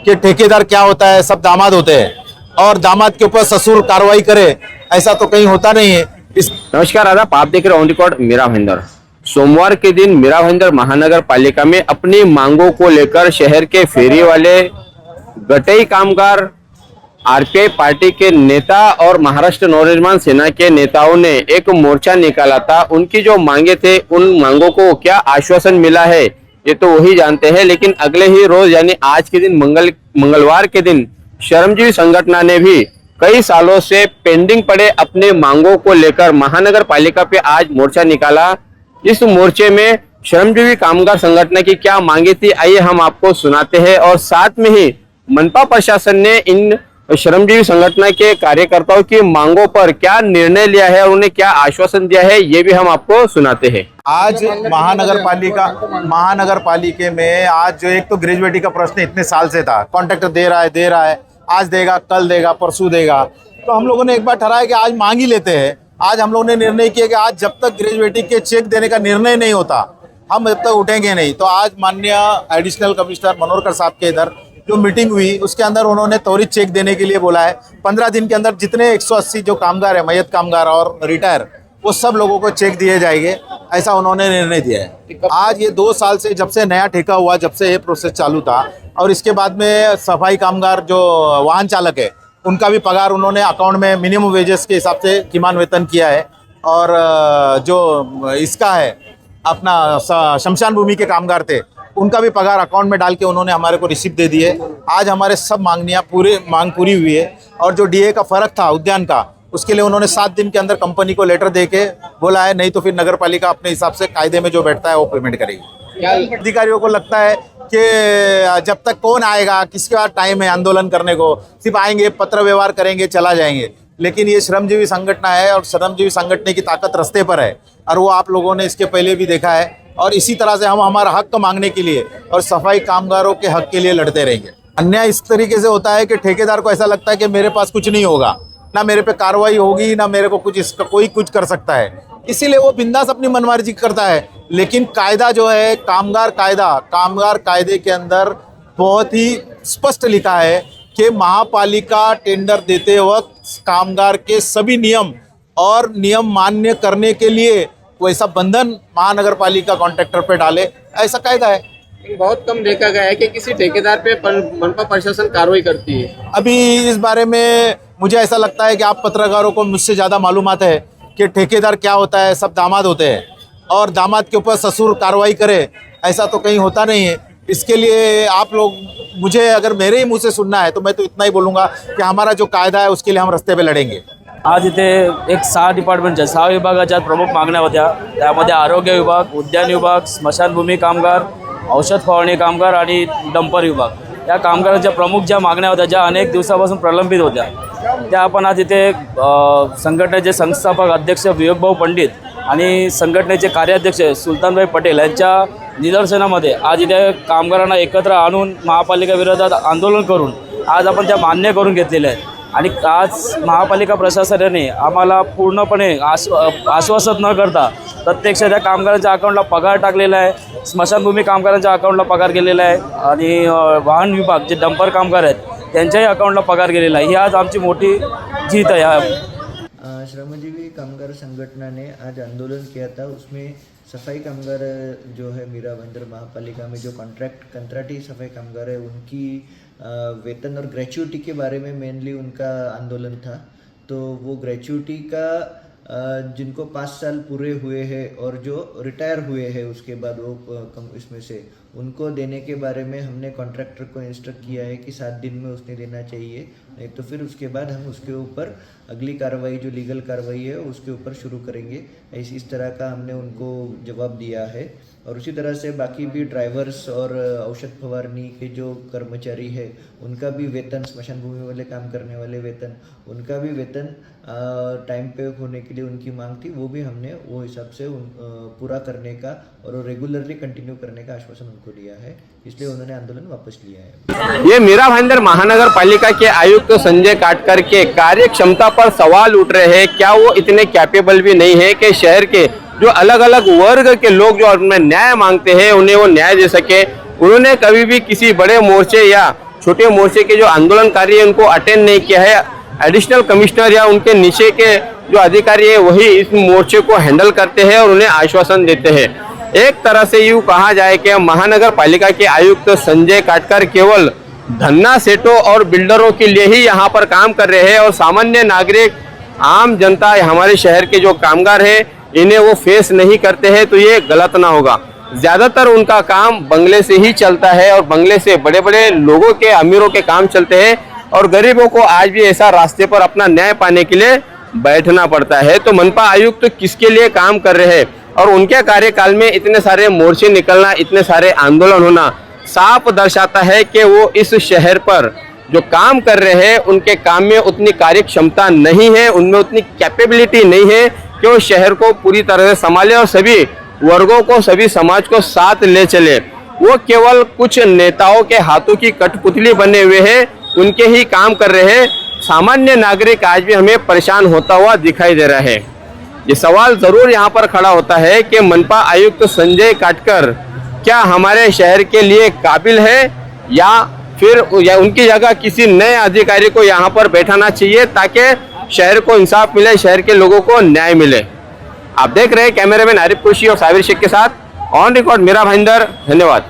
कि ठेकेदार क्या होता है, सब दामाद होते हैं और दामाद के ऊपर ससुर कार्रवाई करे, ऐसा तो कहीं होता नहीं है। नमस्कार आदाब, आप देख रहे ऑन रिकॉर्ड मीरा भाईंदर। सोमवार के दिन मीरा भाईंदर महानगर पालिका में अपनी मांगों को लेकर शहर के फेरी वाले, गटई कामगार, आरपीआई पार्टी के नेता और महाराष्ट्र नवनिर्माण सेना के नेताओं ने एक मोर्चा निकाला था। उनकी जो मांगे थे, उन मांगों को क्या आश्वासन मिला है ये तो वही जानते हैं। लेकिन अगले ही रोज यानी आज के दिन मंगलवार के दिन श्रमजीवी संगठन ने भी कई सालों से पेंडिंग पड़े अपने मांगों को लेकर महानगर पालिका पे आज मोर्चा निकाला। इस मोर्चे में श्रमजीवी कामगार संगठन की क्या मांगे थी, आइए हम आपको सुनाते हैं। और साथ में ही मनपा प्रशासन ने इन श्रमजीवी संगठन के कार्यकर्ताओं की मांगों पर क्या निर्णय लिया है और उन्हें क्या आश्वासन दिया है, ये भी हम आपको सुनाते हैं। आज महानगर पालिका में आज जो एक तो ग्रेजुएटी का प्रश्न इतने साल से था, कॉन्ट्रैक्टर दे रहा है, आज देगा, कल देगा, परसों देगा, तो हम लोगों ने एक बार ठहराया कि आज मांग ही लेते हैं। आज हम लोगों ने निर्णय किया कि आज जब तक ग्रेजुएटी के चेक देने का निर्णय नहीं होता हम जब तक उठेंगे नहीं। तो आज माननीय एडिशनल कमिश्नर मनोहरकर साहब के इधर जो मीटिंग हुई उसके अंदर उन्होंने त्वरित चेक देने के लिए बोला है। 15 दिन के अंदर जितने 180 जो कामगार है, मैयत कामगार और रिटायर, वो सब लोगों को चेक दिए जाएंगे, ऐसा उन्होंने निर्णय दिया है। आज ये 2 साल से जब से नया ठेका हुआ, जब से ये प्रोसेस चालू था, और इसके बाद में सफाई कामगार जो वाहन चालक है उनका भी पगार उन्होंने अकाउंट में मिनिमम वेजेस के हिसाब से किमान वेतन किया है। और जो इसका है अपना शमशान भूमि के कामगार थे उनका भी पगार अकाउंट में डाल के उन्होंने हमारे को रिसीप्ट दे दिए। आज हमारे सब मांग पूरी हुई है। और जो डीए का फ़र्क था उद्यान का, उसके लिए उन्होंने 7 दिन के अंदर कंपनी को लेटर दे के बोला है, नहीं तो फिर नगर पालिका अपने हिसाब से कायदे में जो बैठता है वो पेमेंट करेगी। अधिकारियों को लगता है कि जब तक कौन आएगा, किसके पास टाइम है आंदोलन करने को, सिर्फ आएंगे, पत्र व्यवहार करेंगे, चला जाएंगे। लेकिन ये श्रमजीवी संगठन है और श्रमजीवी संगठन की ताकत रास्ते पर है, और वो आप लोगों ने इसके पहले भी देखा है। और इसी तरह से हम हमारा हक मांगने के लिए और सफाई कामगारों के हक के लिए लड़ते रहेंगे। अन्याय इस तरीके से होता है कि ठेकेदार को ऐसा लगता है कि मेरे पास कुछ नहीं होगा, ना मेरे पे कार्रवाई होगी, ना मेरे को कुछ इसका कोई कुछ कर सकता है, इसीलिए वो बिंदास अपनी मनमर्जी करता है। लेकिन कायदा जो है, कामगार कायदे के अंदर बहुत ही स्पष्ट लिखा है कि महापालिका टेंडर देते वक्त कामगार के सभी नियम मान्य करने के लिए वैसा बंधन महानगर पालिका कॉन्ट्रैक्टर पे डाले, ऐसा कायदा है। बहुत कम देखा गया है कि किसी ठेकेदार पे मनपा प्रशासन कार्रवाई करती है। अभी इस बारे में मुझे ऐसा लगता है कि आप पत्रकारों को मुझसे ज़्यादा मालूमात है कि ठेकेदार क्या होता है, सब दामाद होते हैं और दामाद के ऊपर ससुर कार्रवाई करे, ऐसा तो कहीं होता नहीं है। इसके लिए आप लोग, मुझे अगर मेरे ही मुंह से सुनना है तो मैं तो इतना ही बोलूँगा कि हमारा जो कायदा है उसके लिए हम रस्ते पे लढेंगे। आज इथे एक 6 डिपार्टमेंटच्या 6 विभागाच्या प्रमुख मागण्या होत्या। त्यामध्ये आरोग्य विभाग, उद्यान विभाग, स्मशानभूमी कामगार, औषध फवारणी कामगार आणि डंपर विभाग या कामगारांच्या प्रमुख ज्या मागण्या होत्या, ज्या अनेक दिवसापासून प्रलंबित होत्या, त्या आपण आज इथे संघटनेचे संस्थापक अध्यक्ष विवेकभाऊ पंडित आणि संघटनेचे कार्याध्यक्ष सुलतानभाई पटेल यांच्या निदर्शनामध्ये आज इथे कामगारांना एकत्र आणून महापालिका विरोधात आंदोलन करून आज आपण त्या मान्य करून घेतलेल्या आहेत। आणि आज महापालिका प्रशासनाने आम्हाला पूर्णपणे आश्वासन न करता प्रत्यक्ष त्या कामगारांच्या अकाउंटला पगार टाकलेला आहे। स्मशानभूमी कामगारांच्या अकाउंटला पगार गेलेला आहे आणि वाहन विभाग जे डंपर कामगार आहेत त्यांच्याही अकाउंटला पगार गेलेला आहे। ही आज आमची मोठी जीत आहे। श्रमजीवी कामगार संगठन ने आज आंदोलन किया था। उसमें सफाई कामगार जो है मीरा भाईंदर महापालिका में जो कंट्राटी सफाई कामगार है उनकी वेतन और ग्रेच्युटी के बारे में मेनली उनका आंदोलन था। तो वो ग्रेच्युटी का जिनको 5 साल पूरे हुए हैं और जो रिटायर हुए हैं उसके बाद वो इसमें से उनको देने के बारे में हमने कॉन्ट्रैक्टर को इंस्ट्रक्ट किया है कि 7 दिन में उसने देना चाहिए, नहीं तो फिर उसके बाद हम उसके ऊपर अगली कार्रवाई जो लीगल कार्रवाई है उसके ऊपर शुरू करेंगे। इस तरह का हमने उनको जवाब दिया है। और उसी तरह से बाकी भी ड्राइवर्स और औषध फवारनी के जो कर्मचारी है उनका भी वेतन, स्मशान भूमि वाले काम करने वाले वेतन, उनका भी वेतन टाइम पे होने के लिए उनकी मांग थी, वो भी हमने वो हिसाब से पूरा करने का और रेगुलरली कंटिन्यू करने का आश्वासन उनको दिया है। इसलिए उन्होंने आंदोलन वापस लिया है। ये मीरा भाईंदर महानगर पालिका के आयुक्त संजय काटकर के कार्य क्षमता पर सवाल उठ रहे हैं। क्या वो इतने कैपेबल भी नहीं है कि शहर के जो अलग अलग वर्ग के लोग जो अपने न्याय मांगते हैं उन्हें वो न्याय दे सके। उन्होंने कभी भी किसी बड़े मोर्चे या छोटे मोर्चे के जो आंदोलनकारी है उनको अटेंड नहीं किया है। एडिशनल कमिश्नर या उनके नीचे के जो अधिकारी है वही इस मोर्चे को हैंडल करते हैं और उन्हें आश्वासन देते हैं। एक तरह से यूँ कहा जाए कि महानगर पालिका के आयुक्त संजय काटकर केवल धन्ना सेठों और बिल्डरों के लिए ही यहाँ पर काम कर रहे हैं और सामान्य नागरिक आम जनता हमारे शहर के जो कामगार हैं इन्हें वो फेस नहीं करते हैं, तो ये गलत ना होगा। ज़्यादातर उनका काम बंगले से ही चलता है और बंगले से बड़े बड़े लोगों के, अमीरों के काम चलते हैं और गरीबों को आज भी ऐसा रास्ते पर अपना न्याय पाने के लिए बैठना पड़ता है। तो मनपा आयुक्त किसके लिए काम कर रहे हैं और उनके कार्यकाल में इतने सारे मोर्चे निकलना, इतने सारे आंदोलन होना साफ दर्शाता है कि वो इस शहर पर जो काम कर रहे हैं उनके काम में उतनी कार्य क्षमता नहीं है, उनमें उतनी कैपेबिलिटी नहीं है कि वो शहर को पूरी तरह से संभाले और सभी वर्गों को, सभी समाज को साथ ले चले। वो केवल कुछ नेताओं के हाथों की कठपुतली बने हुए हैं, उनके ही काम कर रहे हैं। सामान्य नागरिक आज भी हमें परेशान होता हुआ दिखाई दे रहा है। ये सवाल जरूर यहाँ पर खड़ा होता है कि मनपा आयुक्त संजय काटकर क्या हमारे शहर के लिए काबिल है या फिर उनकी जगह किसी नए अधिकारी को यहाँ पर बैठाना चाहिए ताकि शहर को इंसाफ मिले, शहर के लोगों को न्याय मिले। आप देख रहे हैं कैमरामैन आरिफ कुरैशी और साबिर शेख के साथ ऑन रिकॉर्ड मीरा भाईंदर। धन्यवाद।